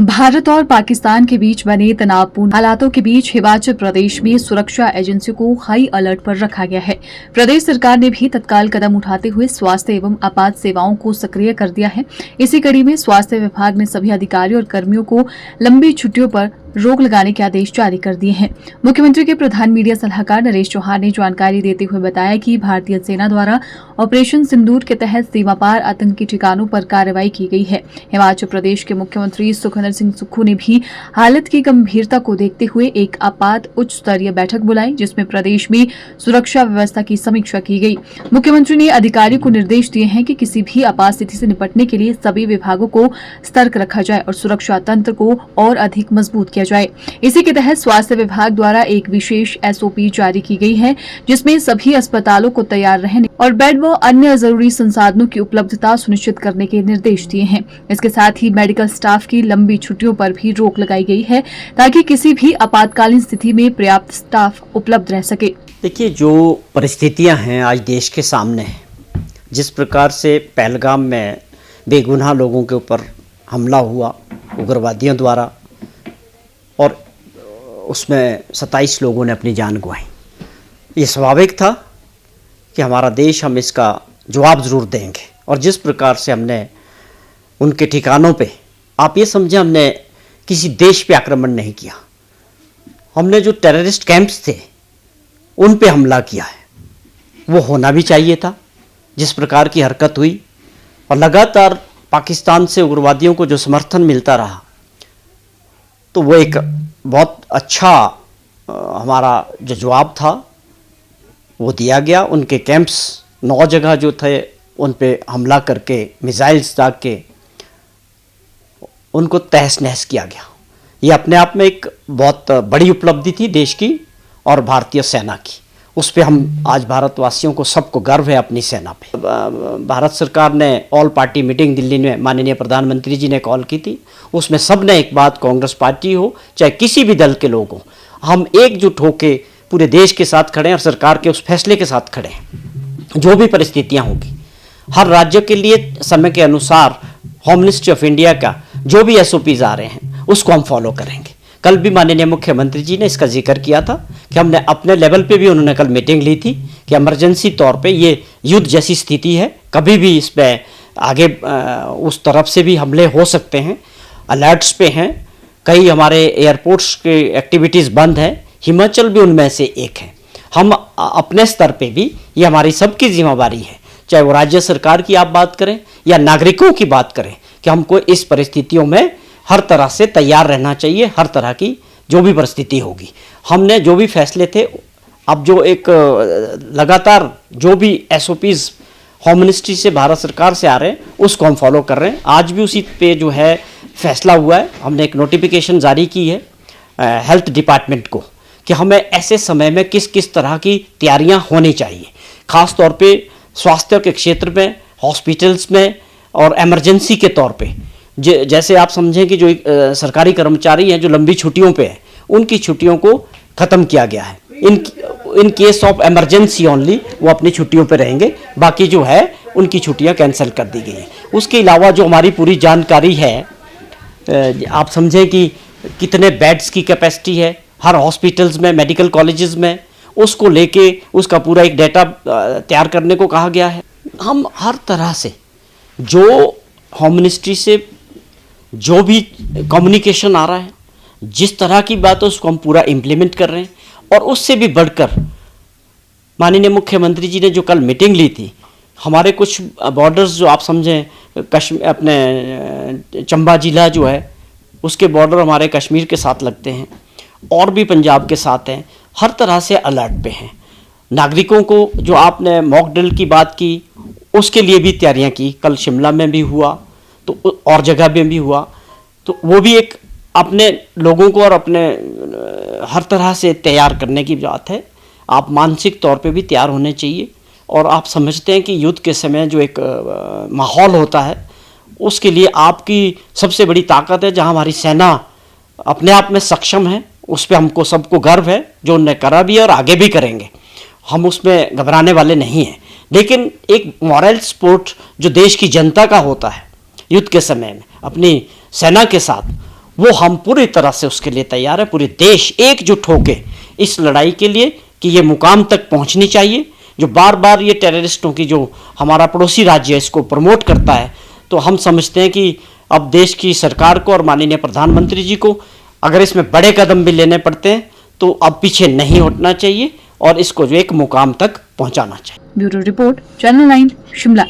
भारत और पाकिस्तान के बीच बने तनावपूर्ण हालातों के बीच हिमाचल प्रदेश में सुरक्षा एजेंसी को हाई अलर्ट पर रखा गया है। प्रदेश सरकार ने भी तत्काल कदम उठाते हुए स्वास्थ्य एवं आपात सेवाओं को सक्रिय कर दिया है। इसी कड़ी में स्वास्थ्य विभाग ने सभी अधिकारियों और कर्मियों को लंबी छुट्टियों पर रोक लगाने के आदेश जारी कर दिए हैं। मुख्यमंत्री के प्रधान मीडिया सलाहकार नरेश चौहान ने जानकारी देते हुए बताया कि भारतीय सेना द्वारा ऑपरेशन सिंदूर के तहत सीमा पार आतंकी ठिकानों पर कार्रवाई की गई है। हिमाचल प्रदेश के मुख्यमंत्री सुखविंदर सिंह सुक्खू ने भी हालत की गंभीरता को देखते हुए एक आपात उच्च स्तरीय बैठक बुलाई, जिसमें प्रदेश में सुरक्षा व्यवस्था की समीक्षा की गई। मुख्यमंत्री ने अधिकारियों को निर्देश दिए हैं कि किसी भी आपात स्थिति से निपटने के लिए सभी विभागों को सतर्क रखा जाए और सुरक्षा तंत्र को और अधिक मजबूत किया जाए। इसी के तहत स्वास्थ्य विभाग द्वारा एक विशेष एसओपी जारी की गई है, जिसमें सभी अस्पतालों को तैयार रहने और बेड व अन्य जरूरी संसाधनों की उपलब्धता सुनिश्चित करने के निर्देश दिए हैं। इसके साथ ही मेडिकल स्टाफ की लंबी छुट्टियों पर भी रोक लगाई गई है, ताकि किसी भी आपातकालीन स्थिति में पर्याप्त स्टाफ उपलब्ध रह सके। देखिए, जो परिस्थितियां हैं आज देश के सामने, जिस प्रकार से पहलगाम में बेगुनाह लोगों के ऊपर हमला हुआ उग्रवादियों द्वारा और उसमें 27 लोगों ने अपनी जान गंवाई, ये स्वाभाविक था कि हमारा देश, हम इसका जवाब ज़रूर देंगे। और जिस प्रकार से हमने उनके ठिकानों पे, आप ये समझें, हमने किसी देश पे आक्रमण नहीं किया, हमने जो टेररिस्ट कैंप्स थे उन पे हमला किया है। वो होना भी चाहिए था। जिस प्रकार की हरकत हुई और लगातार पाकिस्तान से उग्रवादियों को जो समर्थन मिलता रहा, तो वो एक बहुत अच्छा हमारा जो जवाब था वो दिया गया। उनके कैंप्स 9 जगह जो थे उन पे हमला करके, मिसाइल्स दाग के उनको तहस नहस किया गया। ये अपने आप में एक बहुत बड़ी उपलब्धि थी देश की और भारतीय सेना की। उस पे हम आज भारतवासियों को सबको गर्व है अपनी सेना पे। भारत सरकार ने ऑल पार्टी मीटिंग दिल्ली में माननीय प्रधानमंत्री जी ने कॉल की थी। उसमें सब ने एक बात, कांग्रेस पार्टी हो चाहे किसी भी दल के लोग हो, हम एकजुट होके पूरे देश के साथ खड़े हैं और सरकार के उस फैसले के साथ खड़े हैं। जो भी परिस्थितियां होंगी, हर राज्य के लिए समय के अनुसार होम मिनिस्ट्री ऑफ इंडिया का जो भी एसओपीज आ रहे हैं उसको हम फॉलो करेंगे। कल भी माननीय मुख्यमंत्री जी ने इसका जिक्र किया था कि हमने अपने लेवल पे भी, उन्होंने कल मीटिंग ली थी कि इमरजेंसी तौर पे ये युद्ध जैसी स्थिति है, कभी भी इस पे आगे उस तरफ से भी हमले हो सकते हैं। अलर्ट्स पे हैं, कई हमारे एयरपोर्ट्स की एक्टिविटीज़ बंद हैं, हिमाचल भी उनमें से एक है। हम अपने स्तर पे भी, ये हमारी सबकी जिम्मेवारी है, चाहे वो राज्य सरकार की आप बात करें या नागरिकों की बात करें, कि हमको इस परिस्थितियों में हर तरह से तैयार रहना चाहिए। हर तरह की जो भी परिस्थिति होगी, हमने जो भी फैसले थे, अब जो एक लगातार जो भी एसओपीज होम मिनिस्ट्री से, भारत सरकार से आ रहे हैं, उसको हम फॉलो कर रहे हैं। आज भी उसी पे जो है फैसला हुआ है। हमने एक नोटिफिकेशन जारी की है हेल्थ डिपार्टमेंट को कि हमें ऐसे समय में किस किस तरह की तैयारियां होनी चाहिए, खास तौर पे स्वास्थ्य के क्षेत्र में, हॉस्पिटल्स में और इमरजेंसी के तौर पे। जैसे आप समझें कि जो सरकारी कर्मचारी हैं जो लंबी छुट्टियों पे हैं, उनकी छुट्टियों को ख़त्म किया गया है। In case of emergency only वो अपनी छुट्टियों पे रहेंगे, बाकी जो है उनकी छुट्टियां कैंसिल कर दी गई हैं। उसके अलावा जो हमारी पूरी जानकारी है, आप समझें कि कितने बेड्स की कैपेसिटी है हर हॉस्पिटल्स में, मेडिकल कॉलेजेस में, उसको लेके उसका पूरा एक डेटा तैयार करने को कहा गया है। हम हर तरह से जो होम मिनिस्ट्री से जो भी कम्युनिकेशन आ रहा है, जिस तरह की बात है, उसको हम पूरा इम्प्लीमेंट कर रहे हैं। और उससे भी बढ़कर माननीय मुख्यमंत्री जी ने जो कल मीटिंग ली थी, हमारे कुछ बॉर्डर्स जो आप समझें, अपने चंबा जिला जो है उसके बॉर्डर हमारे कश्मीर के साथ लगते हैं और भी पंजाब के साथ हैं, हर तरह से अलर्ट पे हैं। नागरिकों को जो आपने मॉक ड्रिल की बात की, उसके लिए भी तैयारियां की। कल शिमला में भी हुआ, तो और जगह में भी हुआ, तो वो भी एक अपने लोगों को और अपने हर तरह से तैयार करने की बात है। आप मानसिक तौर पे भी तैयार होने चाहिए। और आप समझते हैं कि युद्ध के समय जो एक माहौल होता है, उसके लिए आपकी सबसे बड़ी ताकत है, जहां हमारी सेना अपने आप में सक्षम है, उस पर हमको सबको गर्व है, जो उन्होंने करा भी है और आगे भी करेंगे। हम उसमें घबराने वाले नहीं हैं। लेकिन एक मॉरल सपोर्ट जो देश की जनता का होता है युद्ध के समय में अपनी सेना के साथ, वो हम पूरी तरह से उसके लिए तैयार है। पूरे देश एकजुट होके इस लड़ाई के लिए कि ये मुकाम तक पहुंचनी चाहिए। जो बार बार ये टेररिस्टों की जो हमारा पड़ोसी राज्य है इसको प्रमोट करता है, तो हम समझते हैं कि अब देश की सरकार को और माननीय प्रधानमंत्री जी को अगर इसमें बड़े कदम भी लेने पड़ते हैं तो अब पीछे नहीं हटना चाहिए और इसको जो एक मुकाम तक पहुंचाना चाहिए। Bureau report, channel 9 Shimla.